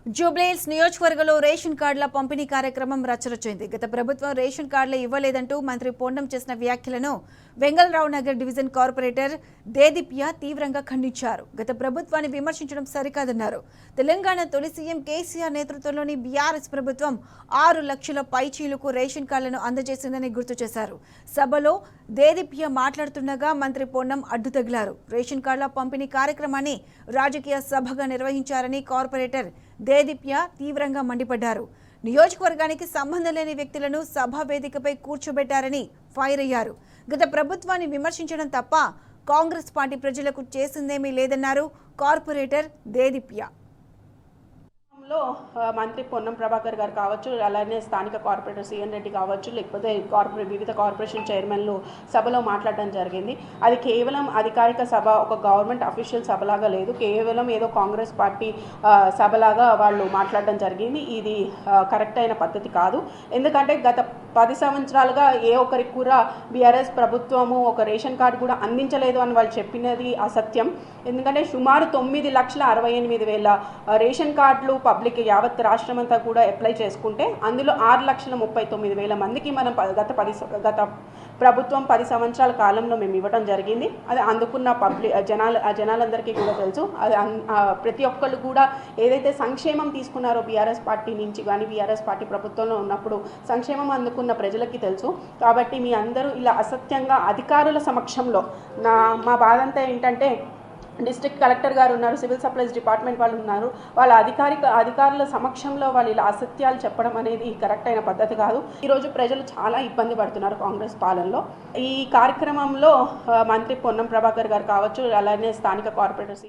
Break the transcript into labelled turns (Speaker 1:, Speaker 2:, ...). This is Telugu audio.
Speaker 1: జూబ్లీహిల్స్ నియోజకవర్గంలో రేషన్ కార్డుల పంపిణీ కార్యక్రమం రచ్చరొచ్చింది. గత ప్రభుత్వం రేషన్ కార్డులు ఇవ్వలేదంటూ మంత్రి పొన్నం చేసిన వ్యాఖ్యలను వెంగళరావు నగర్ డివిజన్ కార్పొరేటర్ దేదీప్య తీవ్రంగా ఖండించారు. గత ప్రభుత్వాన్ని విమర్శించడం సరికాదన్నారు. తెలంగాణ తొలి సీఎం కేసీఆర్ నేతృత్వంలోని బీఆర్ఎస్ ప్రభుత్వం 6 లక్షల పైచీలకు రేషన్ కార్డులను అందజేసిందని గుర్తు చేశారు. సభలో దేదీప్య మాట్లాడుతుండగా మంత్రి పొన్నం అడ్డు తగిలారు. రేషన్ కార్డుల పంపిణీ కార్యక్రమాన్ని రాజకీయ సభగా నిర్వహించారని కార్పొరేటర్ దేదీప్య తీవ్రంగా మండిపడ్డారు. నియోజకవర్గానికి సంబంధం లేని వ్యక్తులను సభా వేదికపై కూర్చోబెట్టారని ఫైర్ అయ్యారు. గత ప్రభుత్వాన్ని విమర్శించడం తప్ప కాంగ్రెస్ పార్టీ ప్రజలకు చేసిందేమీ లేదన్నారు కార్పొరేటర్ దేదీప్య.
Speaker 2: మంత్రి పొన్నం ప్రభాకర్ గారు కావచ్చు, అలానే స్థానిక కార్పొరేటర్ సిఎన్ రెడ్డి కావచ్చు, లేకపోతే వివిధ కార్పొరేషన్ చైర్మన్లు సభలో మాట్లాడడం జరిగింది. అది కేవలం అధికారిక సభ, ఒక గవర్నమెంట్ అఫీషియల్ సభలాగా లేదు, కేవలం ఏదో కాంగ్రెస్ పార్టీ సభలాగా వాళ్ళు మాట్లాడడం జరిగింది. ఇది కరెక్ట్ అయిన పద్ధతి కాదు. ఎందుకంటే గత 10 సంవత్సరాలుగా ఏ ఒక్కరికి కూడా బీఆర్ఎస్ ప్రభుత్వము ఒక రేషన్ కార్డు కూడా అందించలేదు అని వాళ్ళు చెప్పినది అసత్యం. ఎందుకంటే సుమారు 9,68,000 రేషన్ కార్డులు పబ్లిక్ యావత్ రాష్ట్రం అంతా కూడా అప్లై చేసుకుంటే అందులో 6,39,000 మందికి మనం గత ప్రభుత్వం 10 సంవత్సరాల కాలంలో మేము ఇవ్వడం జరిగింది. అది అందుకున్న జనాలందరికీ కూడా తెలుసు. అది ప్రతి ఒక్కళ్ళు కూడా ఏదైతే సంక్షేమం తీసుకున్నారో బీఆర్ఎస్ పార్టీ నుంచి కానీ బీఆర్ఎస్ పార్టీ ప్రభుత్వంలో ఉన్నప్పుడు సంక్షేమం అందుకున్న ప్రజలకి తెలుసు. కాబట్టి మీ అందరూ ఇలా అసత్యంగా అధికారుల సమక్షంలో మా బాధ అంతా ఏంటంటే, డిస్ట్రిక్ట్ కలెక్టర్ గారు ఉన్నారు, సివిల్ సప్లైస్ డిపార్ట్మెంట్ వాళ్ళు ఉన్నారు, వాళ్ళ అధికారుల సమక్షంలో వాళ్ళు ఇలా అసత్యాలు చెప్పడం అనేది కరెక్ట్ అయిన పద్ధతి కాదు. ఈరోజు ప్రజలు చాలా ఇబ్బంది పడుతున్నారు కాంగ్రెస్ పాలనలో. ఈ కార్యక్రమంలో మంత్రి పొన్నం ప్రభాకర్ గారు కావచ్చు, అలానే స్థానిక కార్పొరేటర్